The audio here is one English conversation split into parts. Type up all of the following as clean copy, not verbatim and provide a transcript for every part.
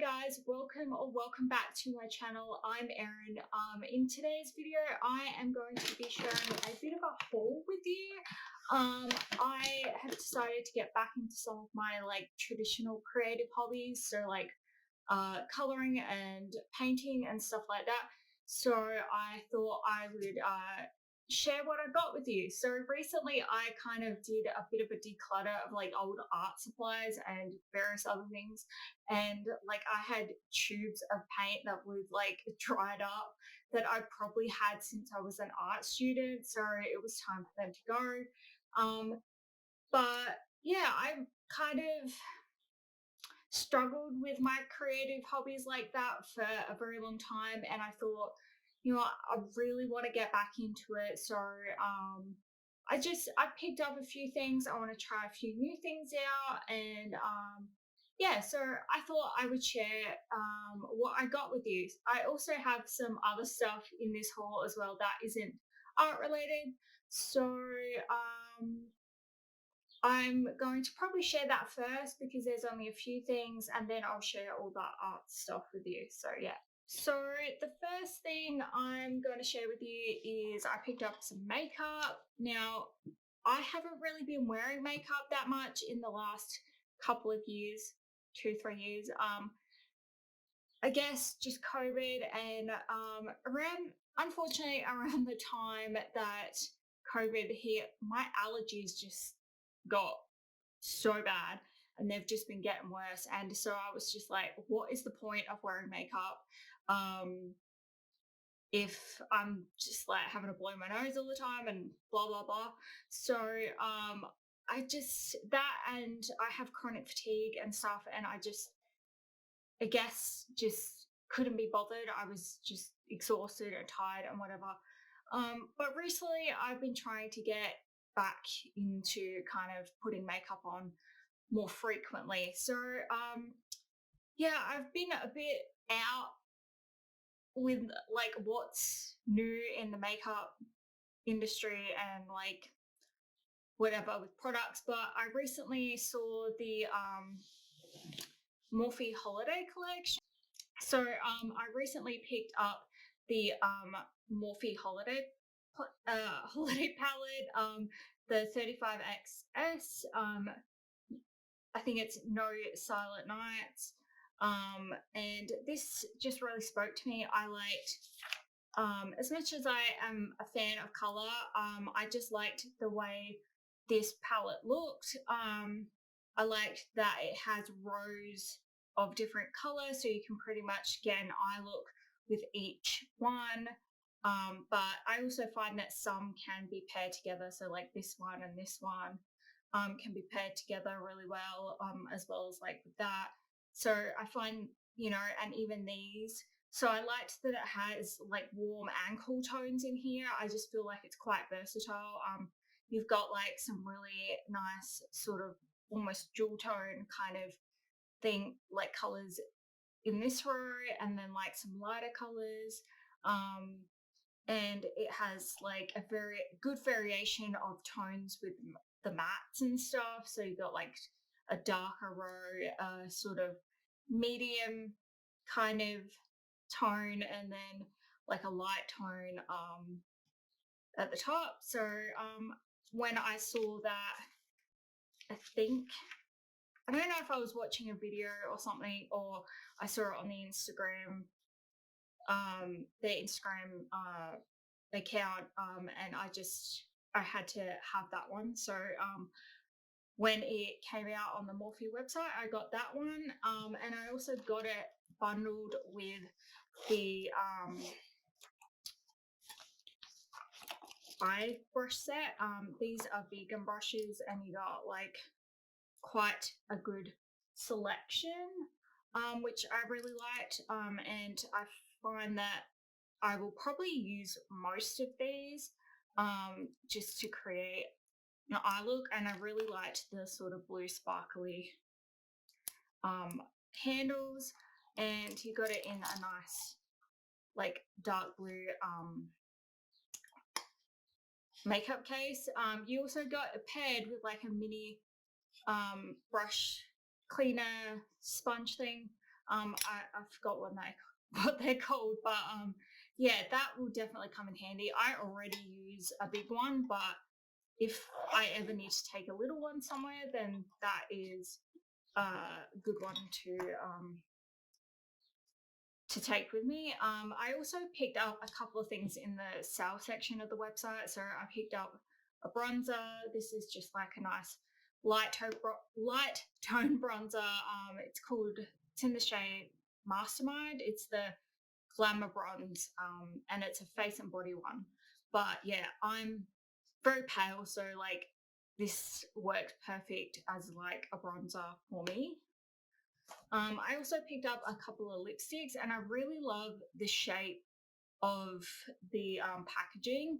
guys, welcome back to my channel. I'm Erin. In today's video I am going to be sharing a bit of a haul with you. I have decided to get back into some of my traditional creative hobbies, so coloring and painting and stuff like that. So I thought I would share what I got with you. So recently I kind of did a bit of a declutter of old art supplies and various other things, and I had tubes of paint that was dried up that I probably had since I was an art student, so it was time for them to go. But yeah, I kind of struggled with my creative hobbies like that for a very long time, and I thought, I really want to get back into it. So I picked up a few things. I want to try a few new things out, and yeah, so I thought I would share what I got with you. I also have some other stuff in this haul as well that isn't art related. So I'm going to probably share that first because there's only a few things, and then I'll share all the art stuff with you. So yeah. So the first thing I'm going to share with you is I picked up some makeup. Now, I haven't really been wearing makeup that much in the last couple of years, 2-3 years. I guess just COVID, and unfortunately around the time that COVID hit, my allergies just got so bad, and they've just been getting worse. And so I was just like, what is the point of wearing makeup if I'm just having to blow my nose all the time and blah blah blah. So I just that, and I have chronic fatigue and stuff, and I guess just couldn't be bothered. I was just exhausted and tired and whatever. But recently I've been trying to get back into kind of putting makeup on more frequently. So yeah, I've been a bit out with what's new in the makeup industry and whatever with products, but I recently saw the Morphe holiday collection. So I recently picked up the Morphe holiday palette, the 35XS. I think it's No Silent Nights. And this just really spoke to me. I liked, as much as I am a fan of color, I just liked the way this palette looked. I liked that it has rows of different colors, so you can pretty much get an eye look with each one. But I also find that some can be paired together, so this one and this one can be paired together really well, as well as with that. So I find, and even these. So I liked that it has warm and cool tones in here. I just feel like it's quite versatile. You've got some really nice sort of almost jewel tone kind of thing, colors in this row, and then some lighter colors. And it has a very good variation of tones with the mattes and stuff. So you've got a darker row, sort of medium kind of tone, and then a light tone at the top. So when I saw that, I don't know if I was watching a video or something, or I saw it on the Instagram account, and I had to have that one. So when it came out on the Morphe website, I got that one, and I also got it bundled with the eye brush set. These are vegan brushes, and you got quite a good selection, which I really liked, and I find that I will probably use most of these just to create an eye look. And I really liked the sort of blue sparkly handles, and you got it in a nice dark blue makeup case. You also got it paired with a mini brush cleaner sponge thing, I forgot what they're called, but yeah, that will definitely come in handy. I already use a big one, but if I ever need to take a little one somewhere, then that is a good one to take with me. I also picked up a couple of things in the sale section of the website. So I picked up a bronzer. This is just like a nice light tone bronzer. It's in the shade Mastermind. It's the Glamour Bronze, and it's a face and body one. But yeah, I'm very pale, so like this worked perfect as like a bronzer for me. I also picked up a couple of lipsticks, and I really love the shape of the packaging.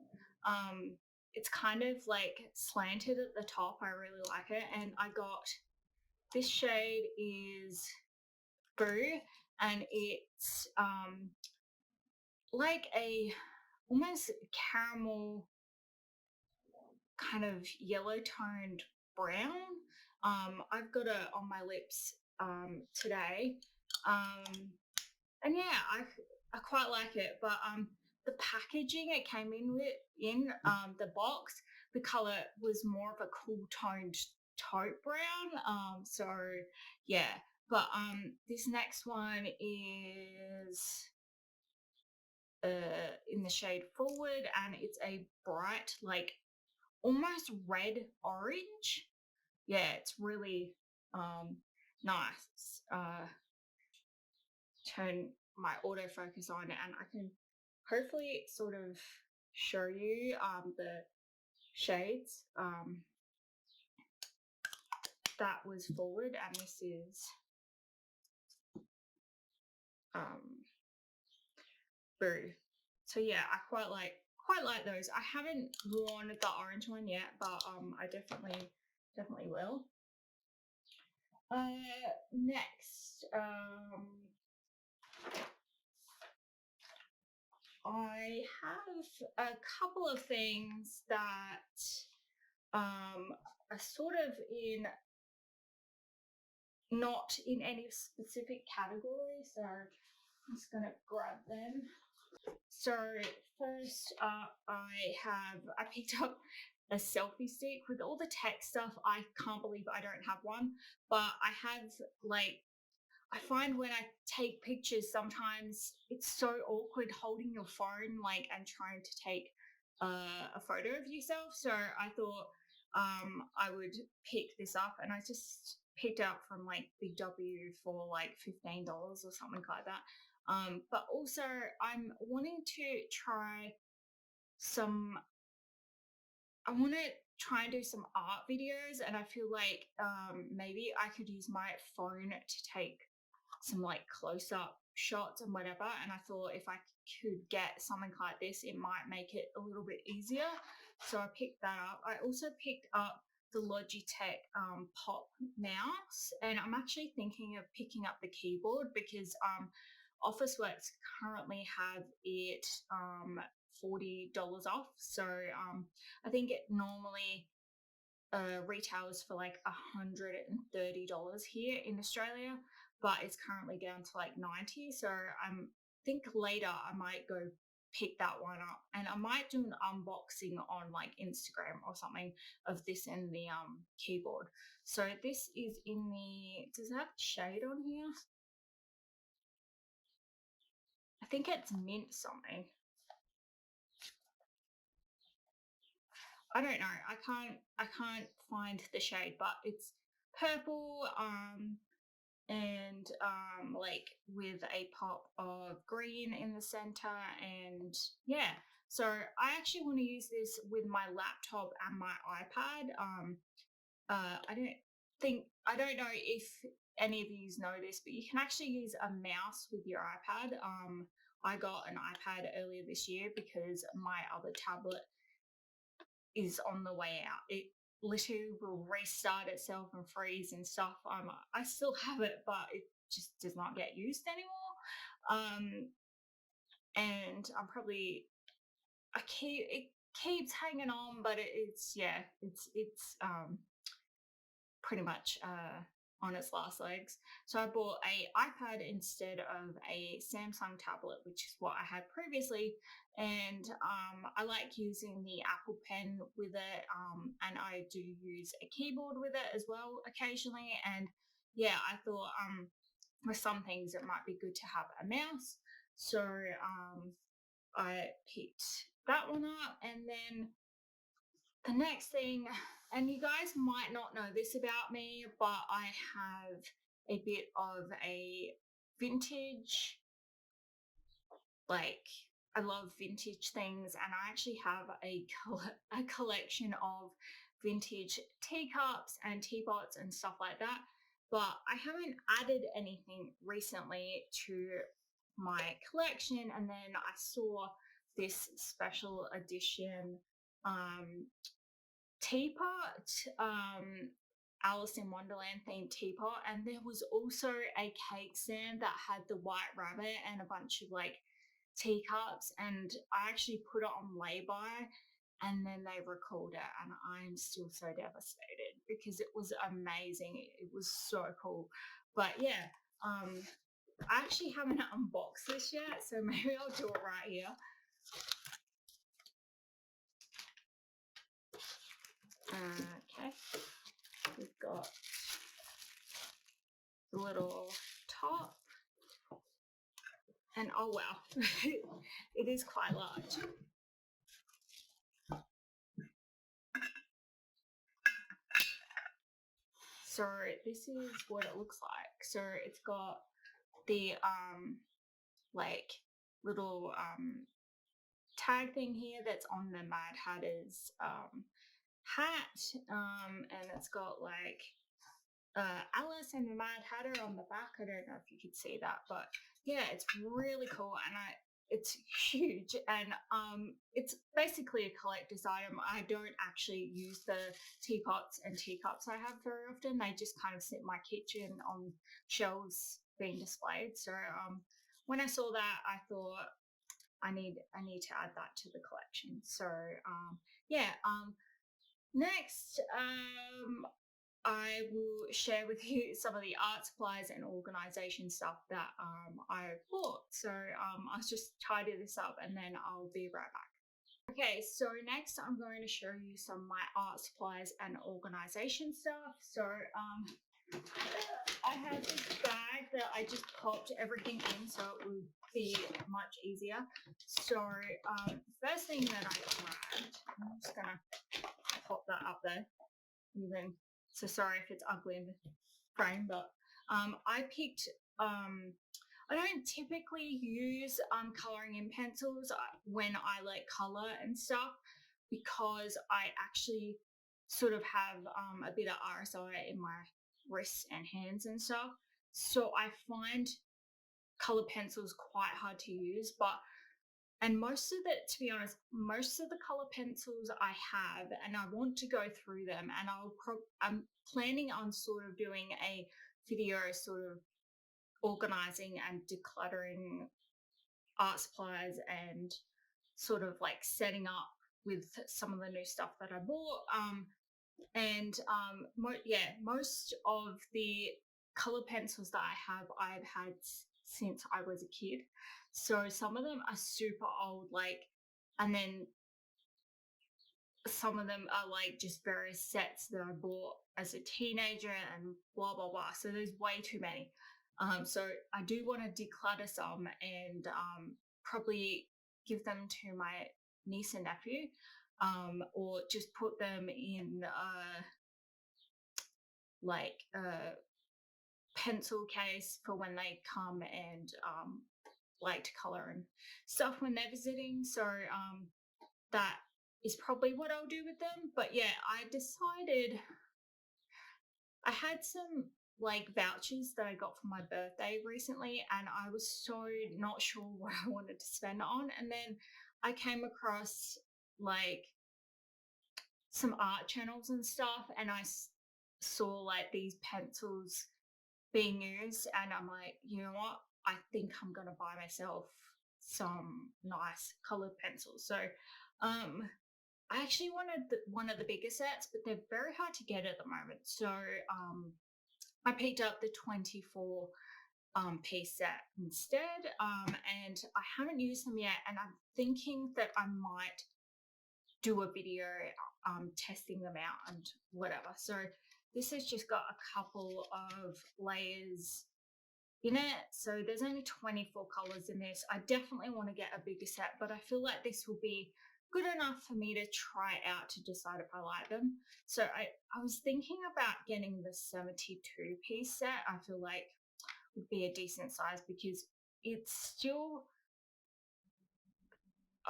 It's kind of like slanted at the top. I really like it, and I got this shade is Boo, and it's like a almost caramel kind of yellow toned brown. I've got it on my lips today. And yeah, I quite like it. But the packaging it came in with the box, the color was more of a cool toned taupe brown. So yeah. But this next one is in the shade Forward, and it's a bright, like almost red orange. Yeah, it's really nice. Turn my autofocus on, and I can hopefully sort of show you the shades. That was Forward, and this is Boo. So yeah, I quite like those. I haven't worn the orange one yet, but I definitely will. Next, I have a couple of things that are sort of not in any specific category, so I'm just gonna grab them. So first I picked up a selfie stick with all the tech stuff. I can't believe I don't have one, but I have like I find when I take pictures, sometimes it's so awkward holding your phone, like, and trying to take a photo of yourself. So I thought I would pick this up, and I just picked up from like Big W for like $15 or something like that. But also I'm wanting to try some. I want to try and do some art videos, and I feel like maybe I could use my phone to take some like close up shots and whatever. And I thought if I could get something like this, it might make it a little bit easier. So I picked that up. I also picked up the Logitech Pop mouse, and I'm actually thinking of picking up the keyboard because Officeworks currently have it $40 off. So I think it normally retails for like $130 here in Australia, but it's currently down to like 90. So I think later I might go pick that one up, and I might do an unboxing on like Instagram or something of this and the keyboard. So this is in the, does it have shade on here? I think it's mint something. I don't know. I can't find the shade, but it's purple and like with a pop of green in the center, and yeah. So I actually want to use this with my laptop and my iPad. I don't know if any of you know this, but you can actually use a mouse with your iPad. I got an iPad earlier this year because my other tablet is on the way out. It literally will restart itself and freeze and stuff. I still have it, but it just does not get used anymore. And I'm probably it keeps hanging on, but it's pretty much on its last legs. So I bought a iPad instead of a Samsung tablet, which is what I had previously. And I like using the Apple Pen with it, and I do use a keyboard with it as well occasionally. And yeah, I thought for some things it might be good to have a mouse. So I picked that one up, and then the next thing, and you guys might not know this about me, but I have a bit of a vintage, like, I love vintage things, and I actually have a collection of vintage teacups and teapots and stuff like that. But I haven't added anything recently to my collection, and then I saw this special edition um, teapot, Alice in Wonderland themed teapot, and there was also a cake stand that had the white rabbit and a bunch of like teacups, and I actually put it on lay-by, and then they recalled it, and I'm still so devastated because it was amazing. It was so cool. But yeah, I actually haven't unboxed this yet, so maybe I'll do it right here. Okay, we've got the little top, and oh wow, it is quite large. So this is what it looks like. So it's got the like little tag thing here that's on the Mad Hatter's hat, and it's got like Alice and the Mad Hatter on the back. I don't know if you could see that, but yeah, it's really cool, and it's huge, and it's basically a collector's item. I don't actually use the teapots and teacups I have very often. They just kind of sit in my kitchen on shelves being displayed. So when I saw that, I thought I need to add that to the collection. So yeah, next I will share with you some of the art supplies and organization stuff that I bought. So I'll just tidy this up and then I'll be right back. Okay, so next I'm going to show you some of my art supplies and organization stuff. So I have this bag that I just popped everything in so it would be much easier. So first thing that I grabbed, I'm just gonna pop that up there. Even so, sorry if it's ugly in the frame, but I picked. I don't typically use coloring in pencils when I like color and stuff because I actually sort of have a bit of RSI in my wrists and hands and stuff. So I find color pencils quite hard to use, and most of the, to be honest, most of the color pencils I have, and I want to go through them, and I'm planning on sort of doing a video sort of organizing and decluttering art supplies and sort of like setting up with some of the new stuff that I bought. Most of the color pencils that I've had since I was a kid. So some of them are super old, like, and then some of them are like just various sets that I bought as a teenager and blah blah blah. So there's way too many. So I do want to declutter some and probably give them to my niece and nephew, or just put them in like a pencil case for when they come and like to color and stuff when they're visiting. So that is probably what I'll do with them. But yeah, I decided I had some like vouchers that I got for my birthday recently, and I was so not sure what I wanted to spend on. And then I came across like some art channels and stuff, and I saw like these pencils being used, and I'm like, you know what? I think I'm gonna buy myself some nice colored pencils. So I actually wanted one of the bigger sets, but they're very hard to get at the moment. So I picked up the 24 piece set instead, and I haven't used them yet, and I'm thinking that I might do a video testing them out and whatever. So this has just got a couple of layers in it. So there's only 24 colors in this. I definitely want to get a bigger set, but I feel like this will be good enough for me to try out to decide if I like them. So I was thinking about getting the 72 piece set. I feel like would be a decent size because it's still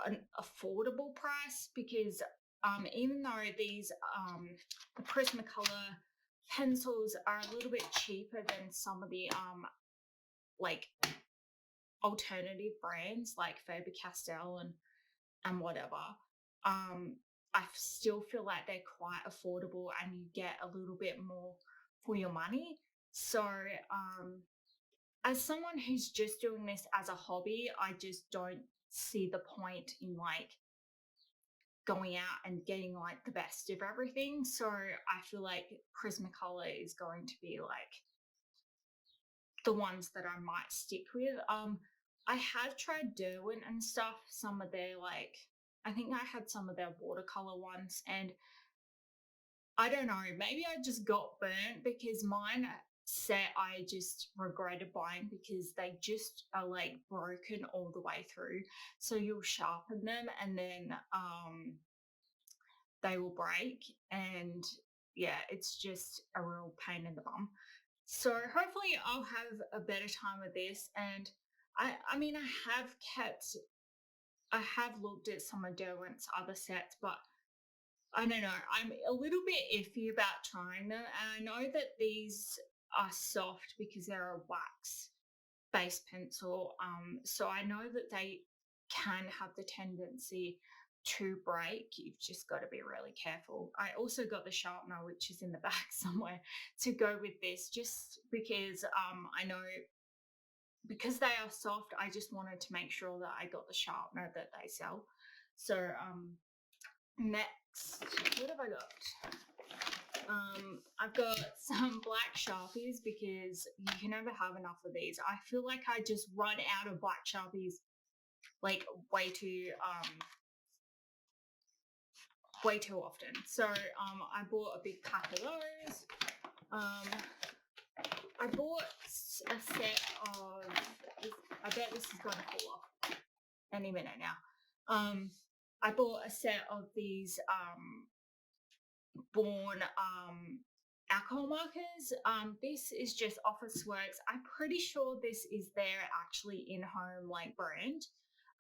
an affordable price, because even though these the Prismacolor pencils are a little bit cheaper than some of the like alternative brands like Faber-Castell and whatever, I still feel like they're quite affordable and you get a little bit more for your money. So as someone who's just doing this as a hobby, I just don't see the point in like going out and getting like the best of everything. So I feel like Prismacolor is going to be like the ones that I might stick with. I have tried Derwent and stuff, some of their like, I think I had some of their watercolor ones, and I don't know, maybe I just got burnt because mine set I just regretted buying because they just are like broken all the way through. So you'll sharpen them and then they will break, and yeah, it's just a real pain in the bum. So hopefully I'll have a better time with this. And I mean I have looked at some of Derwent's other sets, but I don't know, I'm a little bit iffy about trying them. And I know that these are soft because they're a wax base pencil. So I know that they can have the tendency to break. You've just got to be really careful. I also got the sharpener, which is in the back somewhere, to go with this, just because I know because they are soft, I just wanted to make sure that I got the sharpener that they sell. So next, what have I got? I've got some black Sharpies because you can never have enough of these. I feel like I just run out of black Sharpies like way too often. So I bought a big pack of those. I bought a set of, I bet this is going to fall off any minute now. I bought a set of these Born alcohol markers. This is just Officeworks. I'm pretty sure this is their actually in-home like brand.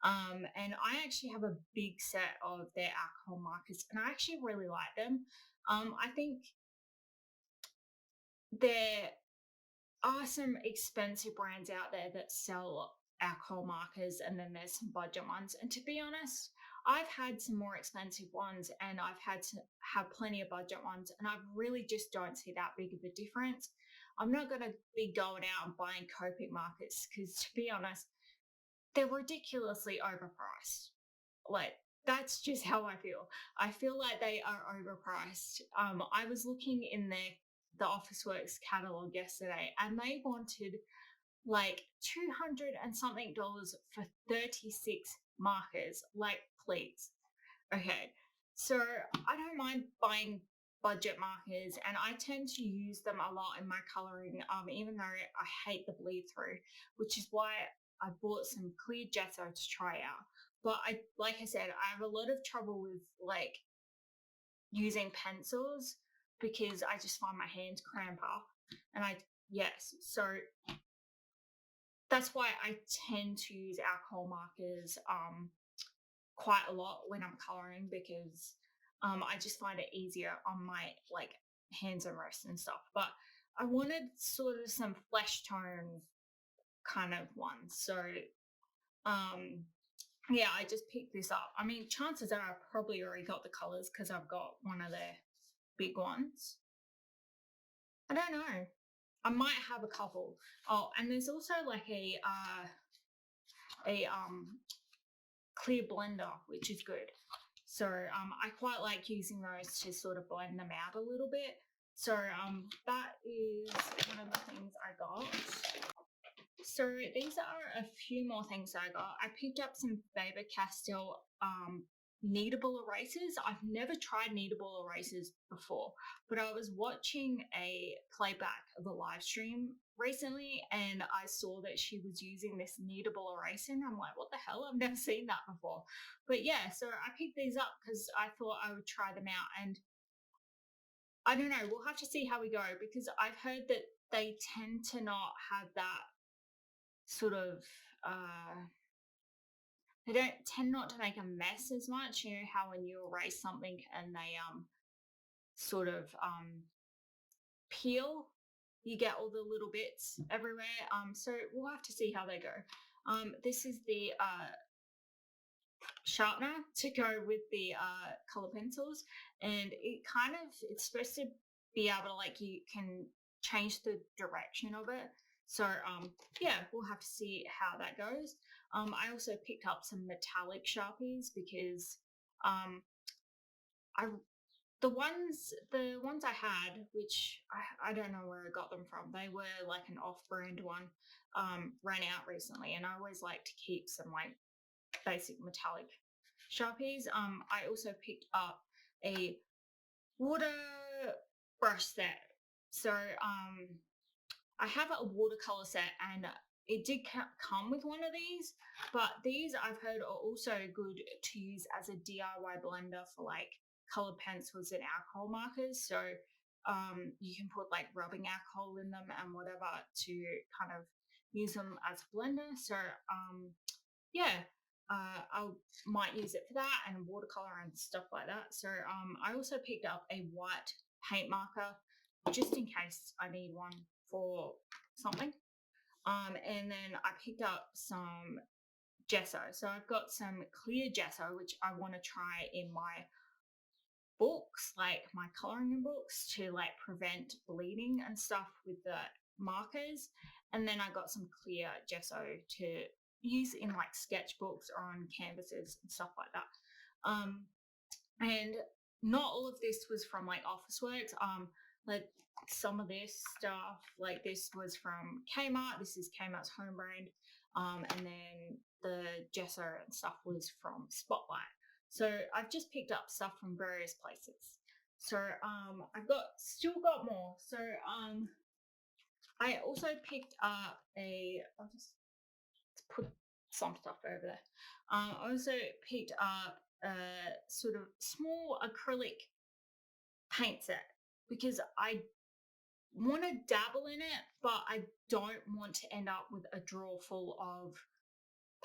And I actually have a big set of their alcohol markers and I actually really like them. I think there are some expensive brands out there that sell alcohol markers, and then there's some budget ones. And to be honest, I've had some more expensive ones and I've had to have plenty of budget ones, and I really just don't see that big of a difference. I'm not going to be going out and buying Copic markers because, to be honest, they're ridiculously overpriced. Like, that's just how I feel. I feel like they are overpriced. I was looking in the Officeworks catalog yesterday, and they wanted like 200 and something dollars for 36 markers. Like, please. Okay. So I don't mind buying budget markers, and I tend to use them a lot in my coloring, even though I hate the bleed through, which is why I bought some clear gesso to try out. But like I said, I have a lot of trouble with like using pencils because I just find my hands cramp up. And yes, so that's why I tend to use alcohol markers quite a lot when I'm coloring, because I just find it easier on my like hands and wrists and stuff. But I wanted sort of some flesh tone kind of ones. So yeah, I just picked this up. I mean, chances are I probably already got the colors because I've got one of their big ones. I don't know. I might have a couple. Oh, and there's also like a clear blender, which is good. So I quite like using those to sort of blend them out a little bit. So that is one of the things I got. So these are a few more things I got. I picked up some Faber-Castell kneadable erasers. I've never tried kneadable erasers before, but I was watching a playback of a live stream recently and I saw that she was using this kneadable eraser and I'm like, what the hell? I've never seen that before. But yeah, so I picked these up because I thought I would try them out, and I don't know, we'll have to see how we go because I've heard that they tend to not have that sort of they don't tend not to make a mess as much. You know how when you erase something and they sort of peel, you get all the little bits everywhere. So we'll have to see how they go. This is the sharpener to go with the color pencils, and it's supposed to be able to, like, you can change the direction of it. So yeah, we'll have to see how that goes. I also picked up some metallic Sharpies because I the ones I had, which I don't know where I got them from, they were like an off-brand one, ran out recently, and I always like to keep some like basic metallic Sharpies. I also picked up a water brush set. So I have a watercolor set, and it did come with one of these, but these I've heard are also good to use as a DIY blender for like colored pencils and alcohol markers. So you can put like rubbing alcohol in them and whatever to kind of use them as a blender. So yeah, I might use it for that and watercolor and stuff like that. So I also picked up a white paint marker just in case I need one for something. And then I picked up some gesso. So I've got some clear gesso, which I want to try in my books, like my coloring in books, to like prevent bleeding and stuff with the markers. And then I got some clear gesso to use in like sketchbooks or on canvases and stuff like that. And not all of this was from like Officeworks. Like some of this stuff, like this was from Kmart. This is Kmart's home brand. And then the gesso and stuff was from Spotlight. So I've just picked up stuff from various places. So I've still got more. So I also picked up I'll just put some stuff over there. I also picked up a sort of small acrylic paint set because I want to dabble in it, but I don't want to end up with a drawer full of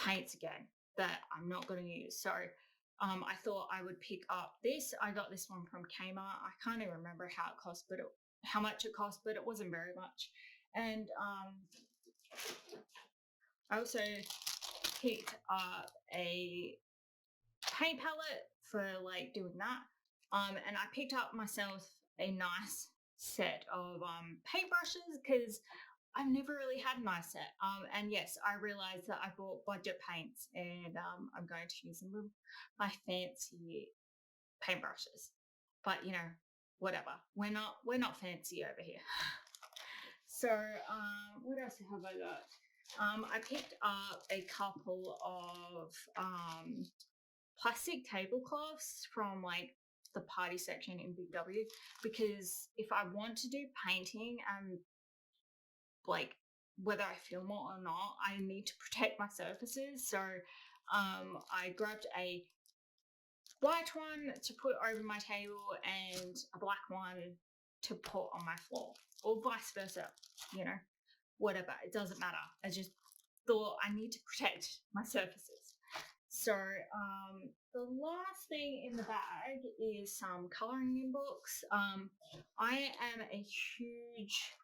paints again that I'm not going to use. So I thought I would pick up this. I got this one from Kmart. I can't even remember how much it cost, but it wasn't very much. And I also picked up a paint palette for like doing that. And I picked up myself a nice set of paintbrushes because I've never really had a nice set. And yes, I realized that I bought budget paints, and I'm going to use them with my fancy paintbrushes. But you know, whatever. We're not fancy over here. So what else have I got? I picked up a couple of plastic tablecloths from like the party section in Big W, because if I want to do painting and like whether I film it or not, I need to protect my surfaces. So I grabbed a white one to put over my table and a black one to put on my floor, or vice versa, you know, whatever, it doesn't matter. I just thought I need to protect my surfaces. So the last thing in the bag is some coloring in books. I am a huge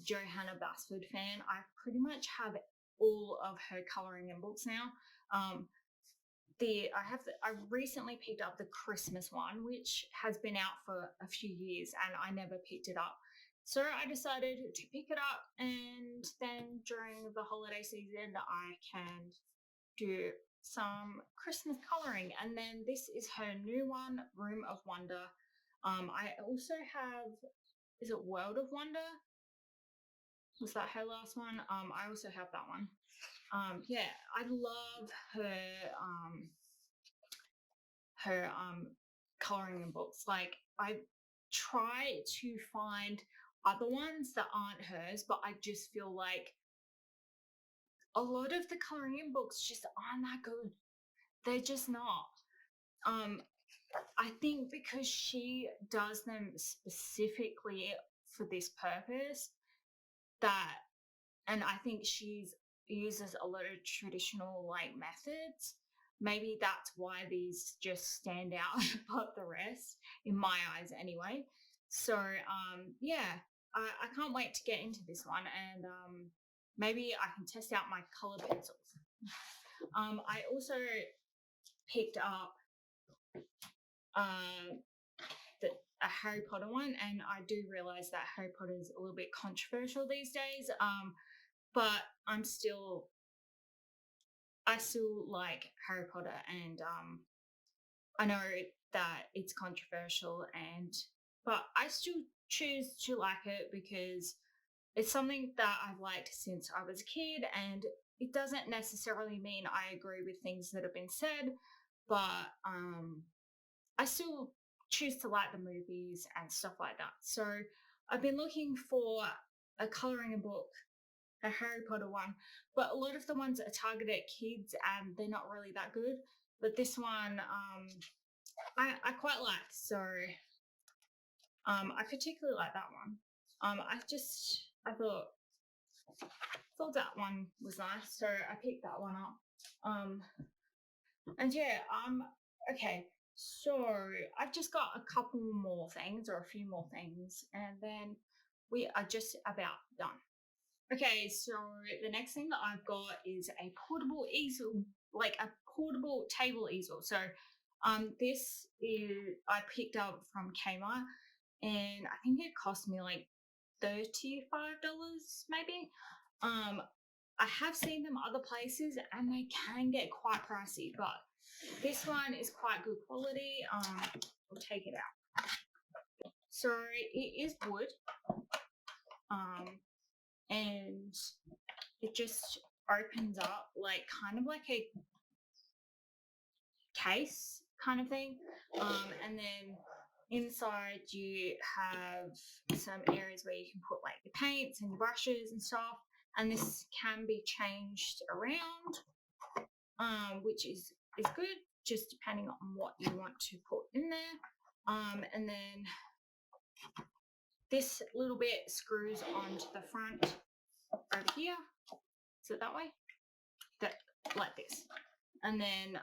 Johanna Basford fan. I pretty much have all of her coloring in books now. I recently picked up the Christmas one, which has been out for a few years, and I never picked it up. So I decided to pick it up, and then during the holiday season, I can do some Christmas coloring. And then this is her new one, Room of Wonder. I also have, is it World of Wonder? Was that her last one? I also have that one. Yeah, I love her coloring in books. Like, I try to find other ones that aren't hers, but I just feel like a lot of the coloring in books just aren't that good. They're just not. Um, I think because she does them specifically for this purpose, that, and I think she's uses a lot of traditional like methods. Maybe that's why these just stand out above the rest, in my eyes anyway. So yeah, I can't wait to get into this one, and maybe I can test out my color pencils. I also picked up uh, a Harry Potter one, and I do realize that Harry Potter is a little bit controversial these days. But I still like Harry Potter, and I know that it's controversial, and but I still choose to like it because it's something that I've liked since I was a kid, and it doesn't necessarily mean I agree with things that have been said, but I still choose to like the movies and stuff like that. So I've been looking for a coloring book, a Harry Potter one, but a lot of the ones are targeted at kids and they're not really that good. But this one, I quite like. So I particularly like that one. I thought that one was nice, so I picked that one up. And yeah, okay. So I've just got a couple more things or a few more things, and then we are just about done. Okay, so the next thing that I've got is a portable easel, like a portable table easel. So this is I picked up from Kmart, and I think it cost me like $35 maybe. I have seen them other places and they can get quite pricey, but this one is quite good quality. I'll take it out. So it is wood, and it just opens up like kind of like a case kind of thing. And then inside you have some areas where you can put like your paints and your brushes and stuff. And this can be changed around, which is good, just depending on what you want to put in there. And then this little bit screws onto the front over here. So that way, that like this. And then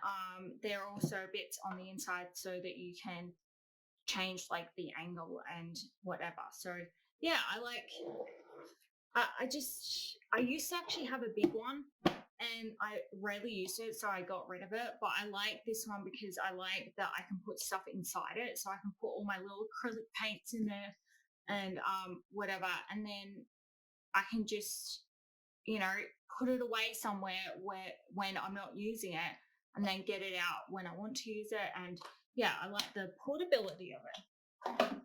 there are also bits on the inside so that you can change like the angle and whatever. So yeah, I used to actually have a big one and I rarely used it, so I got rid of it. But I like this one because I like that I can put stuff inside it. So I can put all my little acrylic paints in there and whatever. And then I can just, put it away somewhere where when I'm not using it and then get it out when I want to use it. And yeah, I like the portability of it.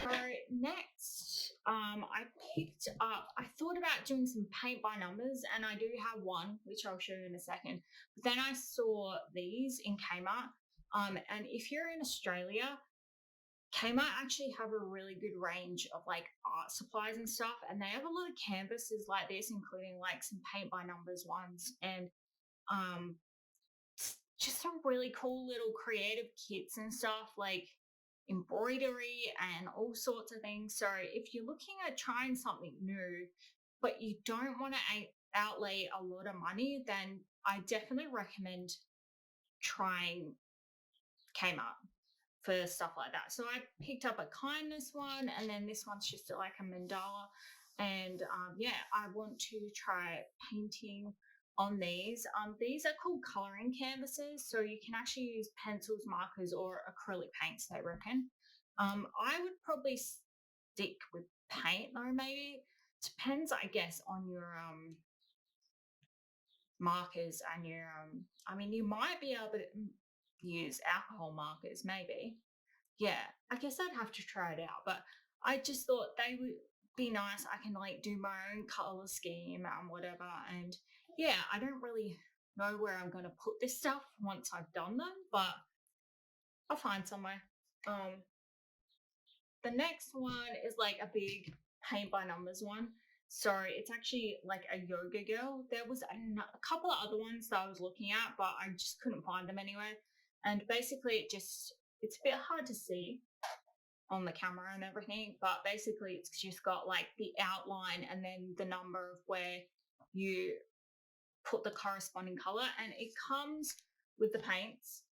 So next, I thought about doing some paint by numbers, and I do have one, which I'll show you in a second. But then I saw these in Kmart. And if you're in Australia, Kmart actually have a really good range of like art supplies and stuff, and they have a lot of canvases like this, including like some paint by numbers ones, and um, just some really cool little creative kits and stuff like embroidery and all sorts of things. So if you're looking at trying something new, but you don't want to outlay a lot of money, then I definitely recommend trying Kmart for stuff like that. So I picked up a kindness one, and then this one's just like a mandala. And yeah, I want to try painting on these. These are called coloring canvases, so you can actually use pencils, markers, or acrylic paints, they reckon. I would probably stick with paint though, maybe. Depends, I guess, on your markers and your I mean, you might be able to use alcohol markers, maybe. yeah, I guess I'd have to try it out, but I just thought they would be nice. I can like do my own color scheme and whatever. And yeah, I don't really know where I'm going to put this stuff once I've done them, but I'll find somewhere. Um, the next one is like a big paint by numbers one. So it's actually like a yoga girl. There was a couple of other ones that I was looking at, but I just couldn't find them anywhere. And basically, it's a bit hard to see on the camera and everything, but basically it's just got like the outline and then the number of where you put the corresponding color, and it comes with the paints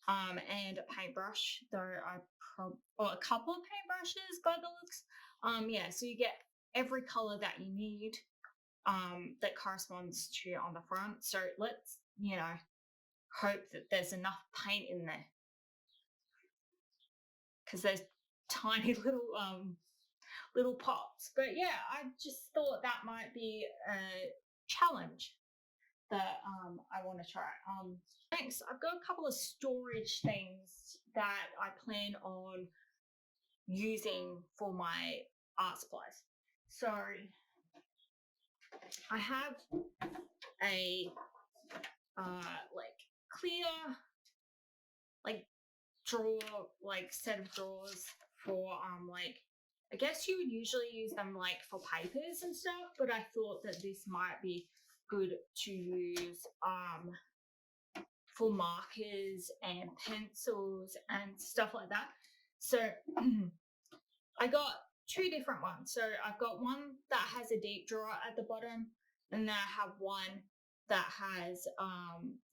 and a paintbrush, though or a couple of paintbrushes by the looks. Yeah, so you get every color that you need that corresponds to on the front. So let's, hope that there's enough paint in there, because there's tiny little pops. But yeah, I just thought that might be a challenge that I want to try. Next, I've got a couple of storage things that I plan on using for my art supplies. So I have a like clear like drawer, like set of drawers for like, I guess you would usually use them like for papers and stuff, but I thought that this might be good to use for markers and pencils and stuff like that. So I got two different ones. So I've got one that has a deep drawer at the bottom, and then I have one that has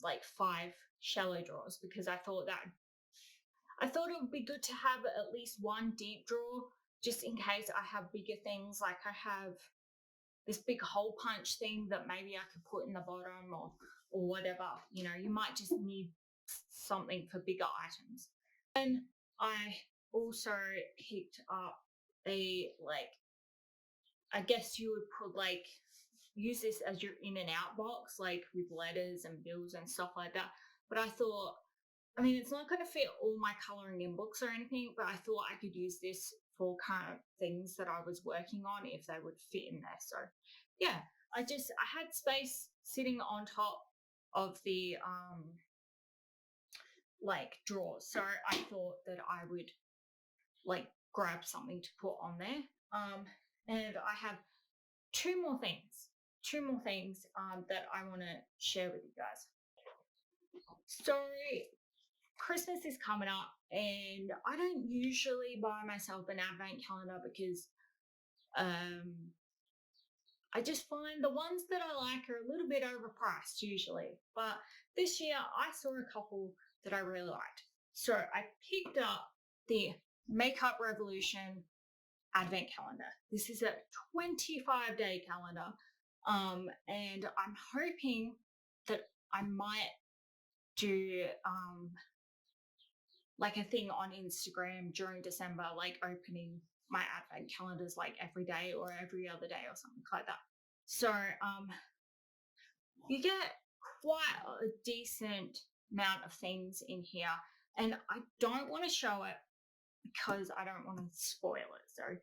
like 5 shallow drawers, because I thought it would be good to have at least one deep drawer just in case I have bigger things. Like I have this big hole punch thing that maybe I could put in the bottom, or whatever. You might just need something for bigger items. And I also picked up a I guess you would put use this as your in and out box, like with letters and bills and stuff like that. But I thought, I mean, it's not going to fit all my coloring in books or anything, but I thought I could use this for kind of things that I was working on if they would fit in there. So yeah, I had space sitting on top of the drawers. So I thought that I would grab something to put on there. And I have two more things that I want to share with you guys. So Christmas is coming up, and I don't usually buy myself an advent calendar because I just find the ones that I like are a little bit overpriced usually. But this year I saw a couple that I really liked. So I picked up the Makeup Revolution advent calendar. This is a 25-day calendar. And I'm hoping that I might do like a thing on Instagram during December, like opening my advent calendars like every day or every other day or something like that. So you get quite a decent amount of things in here, and I don't want to show it because I don't want to spoil it. So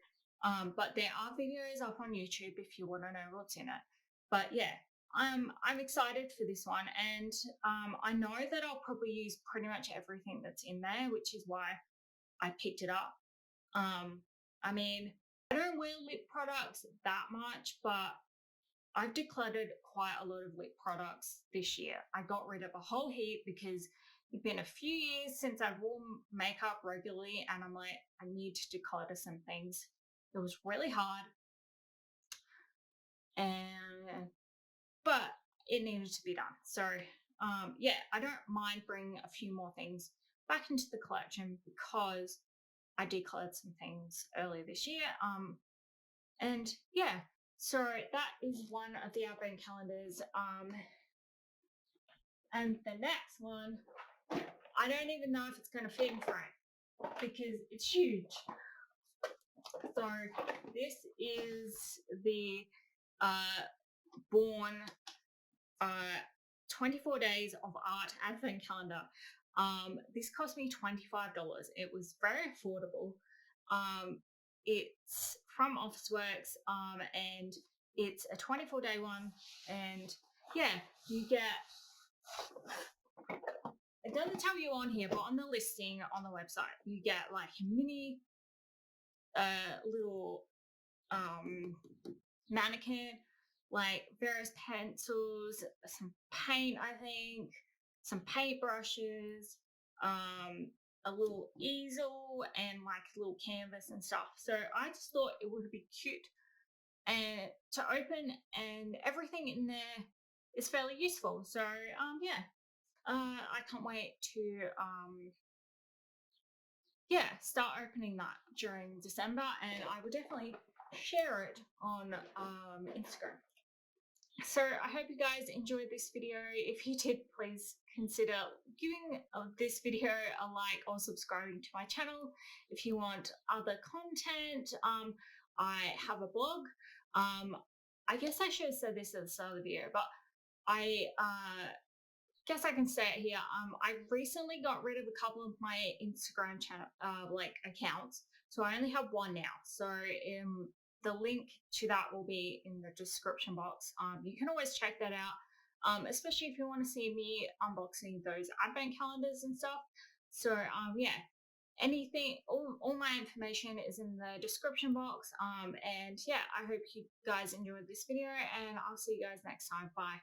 but there are videos up on YouTube if you want to know what's in it. But yeah, I'm excited for this one, and I know that I'll probably use pretty much everything that's in there, which is why I picked it up. I mean, I don't wear lip products that much, but I've decluttered quite a lot of lip products this year. I got rid of a whole heap because it's been a few years since I've worn makeup regularly, and I'm like, I need to declutter some things. It was really hard, but it needed to be done. So yeah, I don't mind bringing a few more things back into the collection because I decluttered some things earlier this year. And yeah, so that is one of the advent calendars. And the next one, I don't even know if it's going to fit in frame because it's huge. So this is the Born 24 Days of Art Advent Calendar. This cost me $25. It was very affordable. It's from Officeworks, and it's a 24-day one. And yeah, you get, it doesn't tell you on here, but on the listing on the website, you get like a mini little mannequin, like various pencils, some paint, I think, some paintbrushes, a little easel, and like a little canvas and stuff. So I just thought it would be cute and to open, and everything in there is fairly useful. So yeah, I can't wait to yeah, start opening that during December, and I will definitely share it on Instagram. So I hope you guys enjoyed this video. If you did, please consider giving this video a like or subscribing to my channel. If you want other content, I have a blog. I guess I should have said this at the start of the video, but I guess I can say it here. I recently got rid of a couple of my Instagram channel like accounts, so I only have one now. So the link to that will be in the description box. You can always check that out, especially if you want to see me unboxing those advent calendars and stuff. So yeah, anything, all my information is in the description box. And yeah, I hope you guys enjoyed this video, and I'll see you guys next time. Bye.